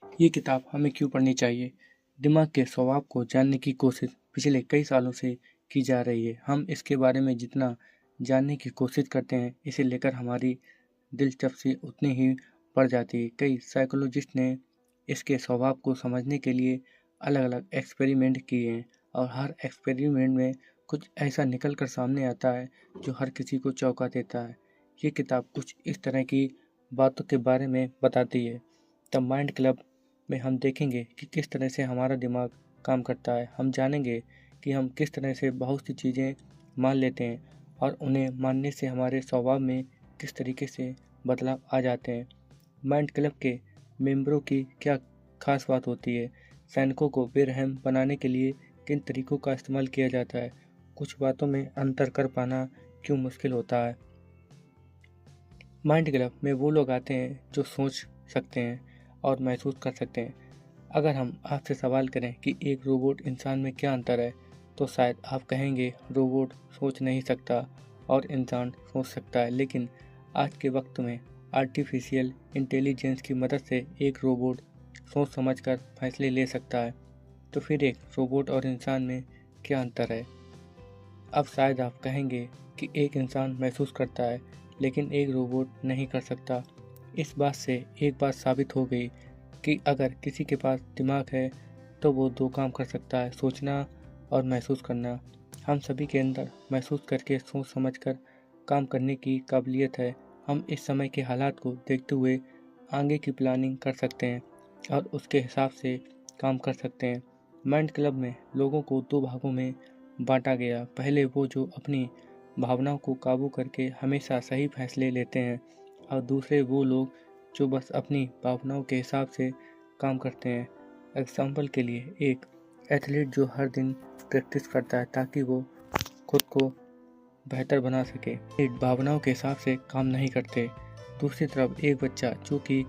ये किताब हमें क्यों पढ़नी चाहिए? दिमाग के स्वभाव को जानने की कोशिश पिछले कई सालों से की जा रही है। हम इसके बारे में जितना जानने की कोशिश करते हैं, इसे लेकर हमारी दिलचस्पी उतनी ही बढ़ जाती है। कई साइकोलॉजिस्ट ने इसके स्वभाव को समझने के लिए अलग अलग एक्सपेरिमेंट किए हैं और हर एक्सपेरिमेंट में कुछ ऐसा निकल कर सामने आता है जो हर किसी को चौंका देता है। ये किताब कुछ इस तरह की बातों के बारे में बताती है। द माइंड क्लब में हम देखेंगे कि किस तरह से हमारा दिमाग काम करता है। हम जानेंगे कि हम किस तरह से बहुत सी चीज़ें मान लेते हैं और उन्हें मानने से हमारे स्वभाव में किस तरीके से बदलाव आ जाते हैं। माइंड क्लब के मेंबरों की क्या खास बात होती है? सैनिकों को बेरहम बनाने के लिए किन तरीकों का इस्तेमाल किया जाता है? कुछ बातों में अंतर कर पाना क्यों मुश्किल होता है? माइंड क्लब में वो लोग आते हैं जो सोच सकते हैं और महसूस कर सकते हैं। अगर हम आपसे सवाल करें कि एक रोबोट इंसान में क्या अंतर है, तो शायद आप कहेंगे रोबोट सोच नहीं सकता और इंसान सोच सकता है। लेकिन आज के वक्त में आर्टिफिशियल इंटेलिजेंस की मदद से एक रोबोट सोच समझकर फैसले ले सकता है। तो फिर एक रोबोट और इंसान में क्या अंतर है? अब शायद आप कहेंगे कि एक इंसान महसूस करता है लेकिन एक रोबोट नहीं कर सकता। इस बात से एक बात साबित हो गई कि अगर किसी के पास दिमाग है तो वो दो काम कर सकता है, सोचना और महसूस करना। हम सभी के अंदर महसूस करके सोच समझकर काम करने की काबिलियत है। हम इस समय के हालात को देखते हुए आगे की प्लानिंग कर सकते हैं और उसके हिसाब से काम कर सकते हैं। माइंड क्लब में लोगों को दो भागों में बांटा गया। पहले वो जो अपनी भावनाओं को काबू करके हमेशा सही फैसले लेते हैं और दूसरे वो लोग जो बस अपनी भावनाओं के हिसाब से काम करते हैं। एग्जाम्पल के लिए एक एथलीट जो हर दिन प्रैक्टिस करता है ताकि वो खुद को बेहतर बना सके, भावनाओं के हिसाब से काम नहीं करते। दूसरी तरफ एक बच्चा जो कि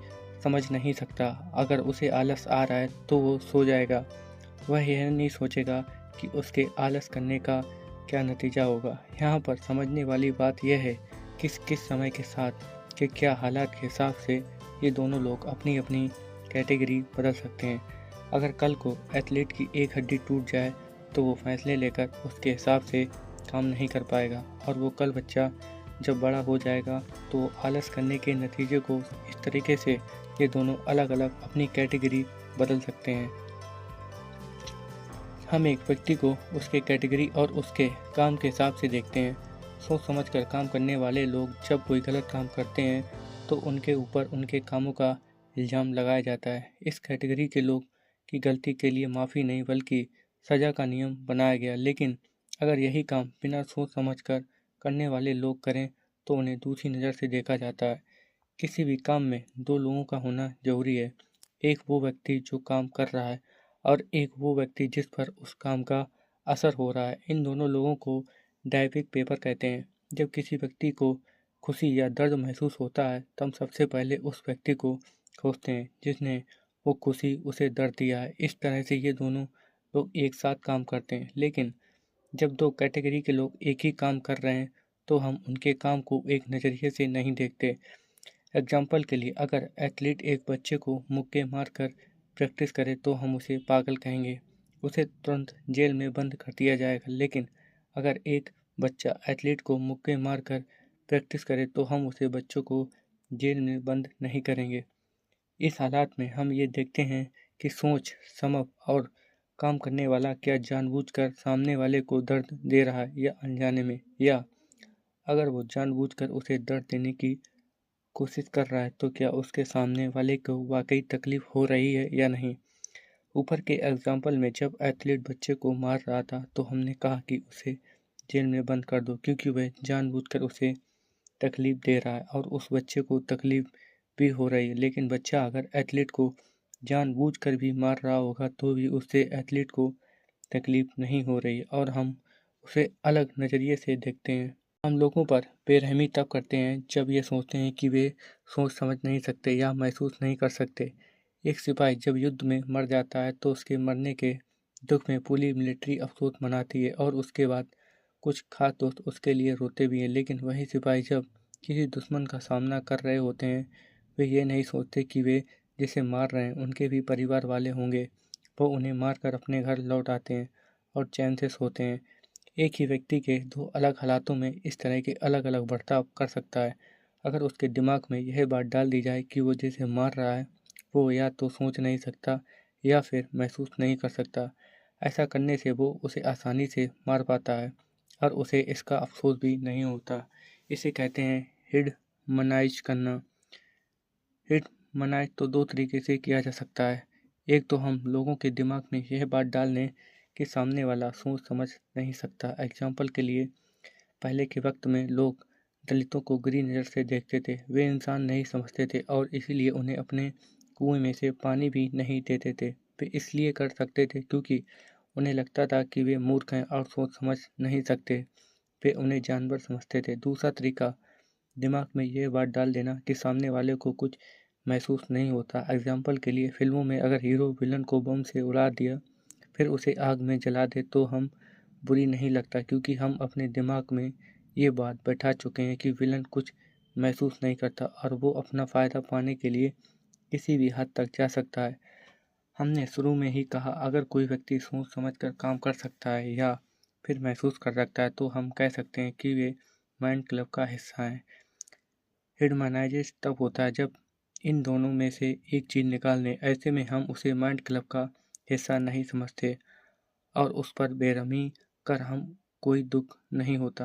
समझ नहीं सकता, अगर उसे आलस आ रहा है तो वो सो जाएगा। वह यह नहीं सोचेगा कि उसके आलस करने का क्या नतीजा होगा। यहाँ पर समझने वाली बात यह है कि किस समय के साथ के क्या हालात के हिसाब से ये दोनों लोग अपनी अपनी कैटेगरी बदल सकते हैं। अगर कल को एथलीट की एक हड्डी टूट जाए तो वो फैसले लेकर उसके हिसाब से काम नहीं कर पाएगा और वो कल बच्चा जब बड़ा हो जाएगा तो आलस करने के नतीजे को इस तरीके से ये दोनों अलग अलग अपनी कैटेगरी बदल सकते हैं। हम एक व्यक्ति को उसके कैटेगरी और उसके काम के हिसाब से देखते हैं। सोच समझकर काम करने वाले लोग जब कोई गलत काम करते हैं तो उनके ऊपर उनके कामों का इल्ज़ाम लगाया जाता है। इस कैटेगरी के लोग की गलती के लिए माफ़ी नहीं बल्कि सज़ा का नियम बनाया गया। लेकिन अगर यही काम बिना सोच समझकर करने वाले लोग करें तो उन्हें दूसरी नज़र से देखा जाता है। किसी भी काम में दो लोगों का होना ज़रूरी है। एक वो व्यक्ति जो काम कर रहा है और एक वो व्यक्ति जिस पर उस काम का असर हो रहा है। इन दोनों लोगों को डायबिक पेपर कहते हैं। जब किसी व्यक्ति को खुशी या दर्द महसूस होता है तब सबसे पहले उस व्यक्ति को खोजते हैं जिसने वो खुशी उसे दर्द दिया है। इस तरह से ये दोनों लोग एक साथ काम करते हैं। लेकिन जब दो कैटेगरी के लोग एक ही काम कर रहे हैं तो हम उनके काम को एक नज़रिए से नहीं देखते। एग्जाम्पल के लिए अगर एथलीट एक बच्चे को मुक्के मारकर प्रैक्टिस करे तो हम उसे पागल कहेंगे, उसे तुरंत जेल में बंद कर दिया जाएगा। लेकिन अगर एक बच्चा एथलीट को मुक्के मारकर प्रैक्टिस करे तो हम उसे बच्चों को जेल में बंद नहीं करेंगे। इस हालात में हम ये देखते हैं कि सोच समझ और काम करने वाला क्या जानबूझकर सामने वाले को दर्द दे रहा है या अनजाने में, या अगर वो जानबूझकर उसे दर्द देने की कोशिश कर रहा है तो क्या उसके सामने वाले को वाकई तकलीफ हो रही है या नहीं। ऊपर के एग्जाम्पल में जब एथलीट बच्चे को मार रहा था तो हमने कहा कि उसे जेल में बंद कर दो क्योंकि वह जानबूझकर उसे तकलीफ दे रहा है और उस बच्चे को तकलीफ भी हो रही है। लेकिन बच्चा अगर एथलीट को जानबूझकर भी मार रहा होगा तो भी उससे एथलीट को तकलीफ नहीं हो रही है और हम उसे अलग नज़रिए से देखते हैं। हम लोगों पर बेरहमी तब करते हैं जब ये सोचते हैं कि वे सोच समझ नहीं सकते या महसूस नहीं कर सकते। एक सिपाही जब युद्ध में मर जाता है तो उसके मरने के दुख में पूरी मिलिट्री अफसोस मनाती है और उसके बाद कुछ खास दोस्त उसके लिए रोते भी हैं। लेकिन वही सिपाही जब किसी दुश्मन का सामना कर रहे होते हैं वे ये नहीं सोचते कि वे जिसे मार रहे हैं उनके भी परिवार वाले होंगे, वो उन्हें मारकर अपने घर लौट आते हैं और चैन से सोते हैं। एक ही व्यक्ति के दो अलग हालातों में इस तरह के अलग अलग बर्ताव कर सकता है। अगर उसके दिमाग में यह बात डाल दी जाए कि वो जिसे मार रहा है वो या तो सोच नहीं सकता या फिर महसूस नहीं कर सकता, ऐसा करने से वो उसे आसानी से मार पाता है और उसे इसका अफसोस भी नहीं होता। इसे कहते हैं हिडमनाइज करना। हिडमनाइज तो दो तरीके से किया जा सकता है। एक तो हम लोगों के दिमाग में यह बात डाल दें कि सामने वाला सोच समझ नहीं सकता। एग्जाम्पल के लिए, पहले के वक्त में लोग दलितों को बुरी नज़र से देखते थे, वे इंसान नहीं समझते थे और इसीलिए उन्हें अपने कुएं में से पानी भी नहीं देते थे। वे इसलिए कर सकते थे क्योंकि उन्हें लगता था कि वे मूर्ख हैं और सोच समझ नहीं सकते, वे उन्हें जानवर समझते थे। दूसरा तरीका, दिमाग में यह बात डाल देना कि सामने वाले को कुछ महसूस नहीं होता। एग्जाम्पल के लिए, फिल्मों में अगर हीरो विलन को बम से उड़ा दिया फिर उसे आग में जला दे तो हम बुरी नहीं लगता, क्योंकि हम अपने दिमाग में ये बात बैठा चुके हैं कि विलन कुछ महसूस नहीं करता और वो अपना फ़ायदा पाने के लिए किसी भी हद तक जा सकता है। हमने शुरू में ही कहा, अगर कोई व्यक्ति सोच समझ कर काम कर सकता है या फिर महसूस कर सकता है तो हम कह सकते हैं कि वे माइंड क्लब का हिस्सा हैं। हिडमनाइजेशन तब होता है जब इन दोनों में से एक चीज़ निकाल दें, ऐसे में हम उसे माइंड क्लब का हिस्सा नहीं समझते और उस पर बेरहमी कर हम कोई दुख नहीं होता।